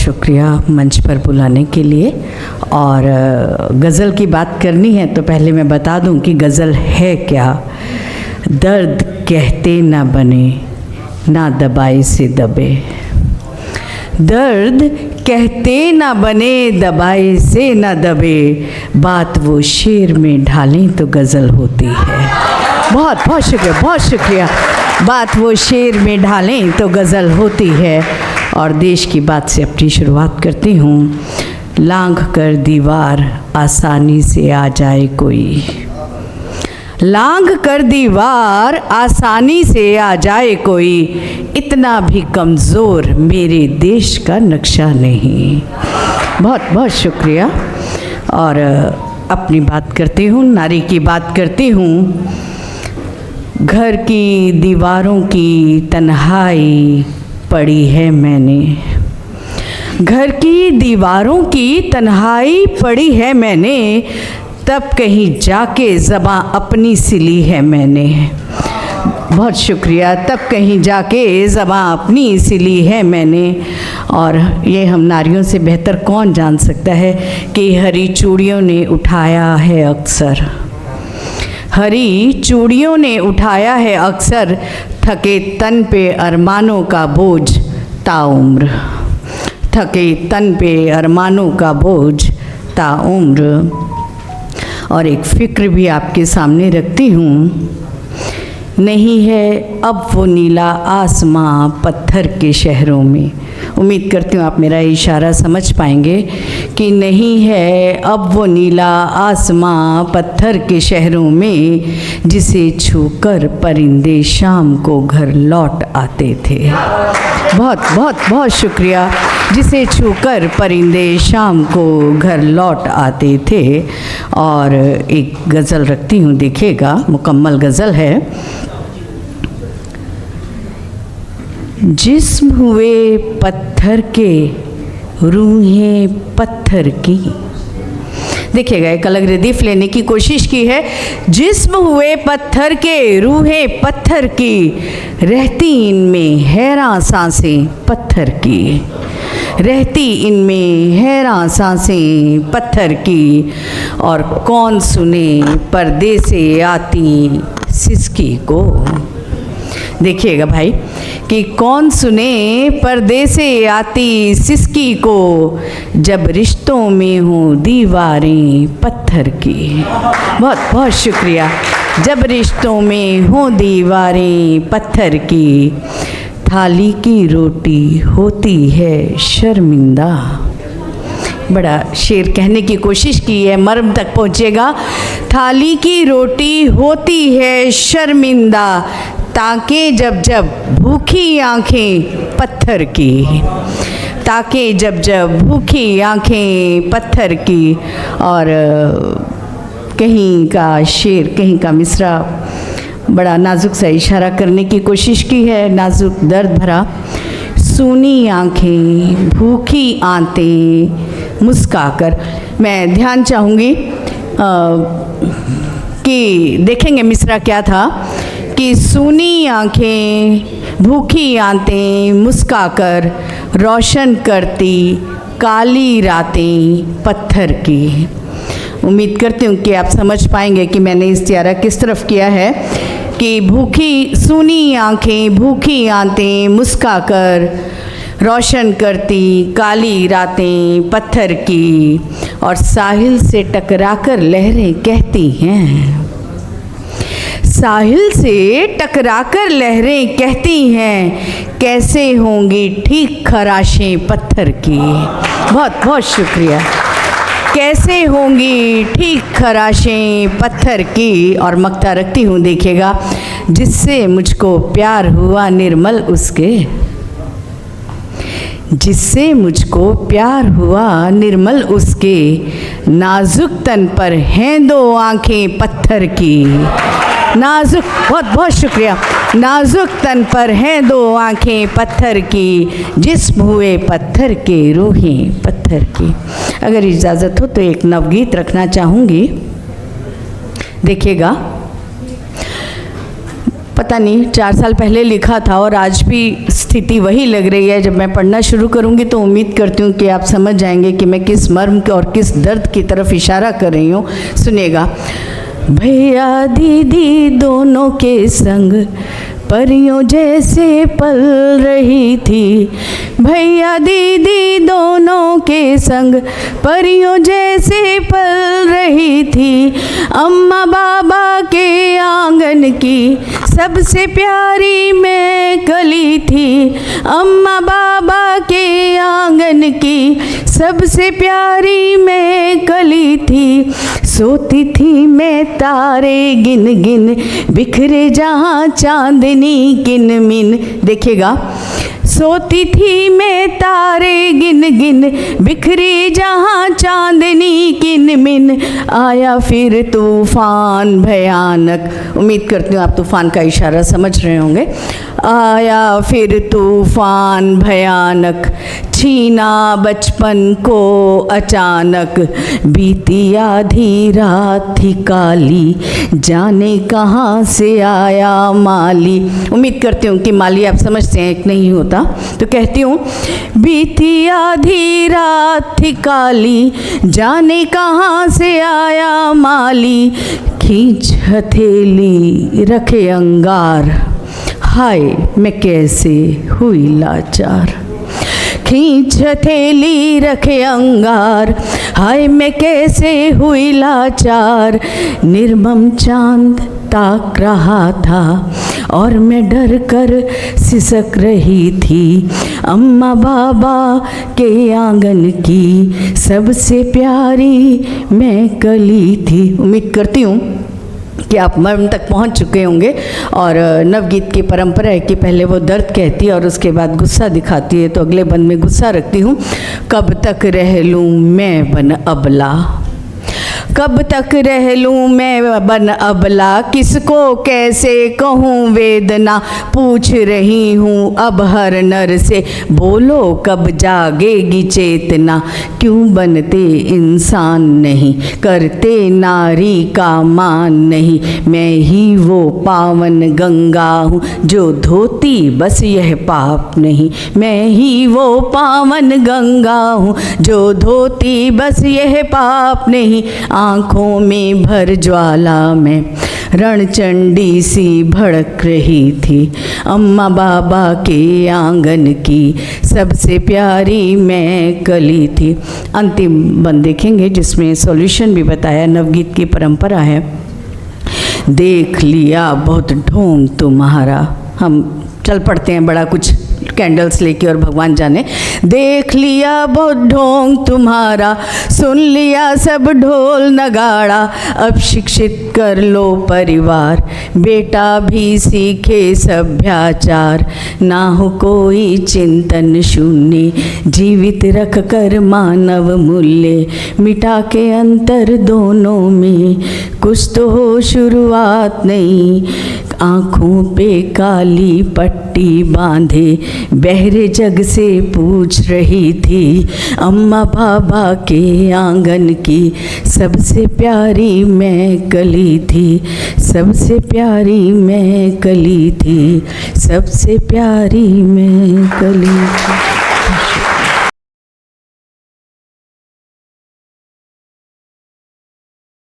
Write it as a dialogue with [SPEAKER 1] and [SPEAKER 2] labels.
[SPEAKER 1] शुक्रिया मंच पर बुलाने के लिए। और गज़ल की बात करनी है तो पहले मैं बता दूं कि गज़ल है क्या। दर्द कहते ना बने, ना दबाए से दबे। दर्द कहते ना बने, दबाए से ना दबे। बात वो शेर में ढालें तो गज़ल होती है। बहुत बहुत शुक्रिया, बहुत शुक्रिया। बात वो शेर में ढालें तो गज़ल होती है। और देश की बात से अपनी शुरुआत करती हूँ। लांघ कर दीवार आसानी से आ जाए कोई, लांघ कर दीवार आसानी से आ जाए कोई। इतना भी कमज़ोर मेरे देश का नक्शा नहीं। बहुत बहुत शुक्रिया। और अपनी बात करती हूँ, नारी की बात करती हूँ। घर की दीवारों की तन्हाई पड़ी है मैंने, घर की दीवारों की तन्हाई पड़ी है मैंने। तब कहीं जाके ज़बां अपनी सिली है मैंने। बहुत शुक्रिया। तब कहीं जाके ज़बां अपनी सिली है मैंने। और ये हम नारियों से बेहतर कौन जान सकता है कि हरी चूड़ियों ने उठाया है अक्सर, हरी चूड़ियों ने उठाया है अक्सर। थके तन पे अरमानों का बोझ ताउम्र, थके तन पे अरमानों का बोझ ताउम्र। और एक फ़िक्र भी आपके सामने रखती हूँ। नहीं है अब वो नीला आसमां पत्थर के शहरों में। उम्मीद करती हूँ आप मेरा इशारा समझ पाएंगे कि नहीं है अब वो नीला आसमां पत्थर के शहरों में, जिसे छूकर परिंदे शाम को घर लौट आते थे। बहुत बहुत बहुत शुक्रिया। जिसे छूकर परिंदे शाम को घर लौट आते थे। और एक गज़ल रखती हूँ, देखिएगा, मुकम्मल गज़ल है। जिस्म हुए पत्थर के, रूहें पत्थर की। देखिएगा, एक अलग रदीफ लेने की कोशिश की है। जिस्म हुए पत्थर के, रूहें पत्थर की। रहती इनमें हैरां सांसें पत्थर की, रहती इनमें हैरां सांसें पत्थर की। और कौन सुने पर्दे से आती सिसकी को। देखिएगा भाई कि कौन सुने पर्दे से आती सिसकी को, जब रिश्तों में हों दीवारें पत्थर की। बहुत बहुत शुक्रिया। जब रिश्तों में हों दीवारें पत्थर की। थाली की रोटी होती है शर्मिंदा। बड़ा शेर कहने की कोशिश की है, मर्म तक पहुँचेगा। थाली की रोटी होती है शर्मिंदा, ताके जब जब भूखी आँखें पत्थर की, ताके जब जब भूखी आँखें पत्थर की। और कहीं का शेर, कहीं का मिसरा बड़ा नाजुक सा इशारा करने की कोशिश की है, नाजुक दर्द भरा। सूनी आँखें भूखी आंतें मुस्काकर। मैं ध्यान चाहूँगी कि देखेंगे मिसरा क्या था कि सूनी आँखें भूखी आंतें मुस्काकर, रोशन करती काली रातें पत्थर की। उम्मीद करती हूँ कि आप समझ पाएंगे कि मैंने इस्तियारा किस तरफ किया है कि भूखी सूनी आँखें भूखी आंतें मुस्काकर, रोशन करती काली रातें पत्थर की। और साहिल से टकराकर लहरें कहती हैं, साहिल से टकराकर लहरें कहती हैं, कैसे होंगी ठीक खराशें पत्थर की। बहुत बहुत शुक्रिया। कैसे होंगी ठीक खराशें पत्थर की। और मक्ता रखती हूँ, देखिएगा। जिससे मुझको प्यार हुआ निर्मल उसके, जिससे मुझको प्यार हुआ निर्मल उसके। नाजुक तन पर हैं दो आँखें पत्थर की। नाजुक, बहुत बहुत शुक्रिया। नाजुक तन पर हैं दो आँखें पत्थर की, जिस्म हुए पत्थर के, रूहें पत्थर की। अगर इजाज़त हो तो एक नवगीत रखना चाहूँगी। देखिएगा, पता नहीं 4 साल पहले लिखा था और आज भी स्थिति वही लग रही है। जब मैं पढ़ना शुरू करूंगी तो उम्मीद करती हूँ कि आप समझ जाएंगे कि मैं किस मर्म और किस दर्द की तरफ इशारा कर रही हूँ। सुनिएगा। भैया दीदी दोनों के संग परियों जैसे पल रही थी, भैया दीदी दोनों के संग परियों जैसे पल रही थी। अम्मा बाबा के आंगन की सबसे प्यारी मैं कली थी, अम्मा बाबा के आंगन की सबसे प्यारी मैं कली थी। सोती थी मैं तारे गिन गिन बिखरे जहाँ चांदनी किन मिन। देखिएगा, सोती थी मैं तारे गिन गिन बिखरी जहाँ चांदनी किन मिन। आया फिर तूफान भयानक, उम्मीद करती हूँ आप तूफान का इशारा समझ रहे होंगे। आया फिर तूफान भयानक, छीना बचपन को अचानक। बीती आधी रात थी काली, जाने कहाँ से आया माली। उम्मीद करती हूँ कि माली आप समझते हैं, एक नहीं होता। तो कहती हूँ, बीती आधी रात थी काली, जाने कहाँ से आया माली। खींच हथेली रखे अंगार, हाय मैं कैसे हुई लाचार। खींच हथेली रखे अंगार, हाय मैं कैसे हुई लाचार। निर्मम चांद ताक रहा था और मैं डर कर सिसक रही थी। अम्मा बाबा के आंगन की सबसे प्यारी मैं कली थी। उम्मीद करती हूँ कि आप मर्म तक पहुंच चुके होंगे। और नवगीत की परंपरा है कि पहले वो दर्द कहती है और उसके बाद गुस्सा दिखाती है। तो अगले बंद में गुस्सा रखती हूँ। कब तक रह लूँ मैं बन अबला, कब तक रह लूँ मैं बन अबला। किसको कैसे कहूँ वेदना पूछ रही हूँ अब हर नर से। बोलो कब जागेगी चेतना, क्यों बनते इंसान नहीं, करते नारी का मान नहीं। मैं ही वो पावन गंगा हूँ जो धोती बस यह पाप नहीं। मैं ही वो पावन गंगा हूँ जो धोती बस यह पाप नहीं। आँखों में भर ज्वाला में रणचंडी सी भड़क रही थी। अम्मा बाबा के आंगन की सबसे प्यारी मैं कली थी। अंतिम बंद देखेंगे जिसमें सॉल्यूशन भी बताया। नवगीत की परंपरा है। देख लिया बहुत ढोंग तुम्हारा, हम चल पड़ते हैं बड़ा कुछ कैंडल्स लेके और भगवान जाने। देख लिया बहुत ढोंग तुम्हारा, सुन लिया सब ढोल नगाड़ा। अब शिक्षित कर लो परिवार, बेटा भी सीखे सभ्याचार। ना हो कोई चिंतन शून्य, जीवित रख कर मानव मूल्य। मिटा के अंतर दोनों में कुछ तो हो शुरुआत नहीं। आँखों पे काली पट्टी बांधे बहरे जग से पूछ रही थी। अम्मा बाबा के आंगन की सबसे प्यारी मैं कली थी, सबसे प्यारी मैं कली थी, सबसे प्यारी मैं कली थी।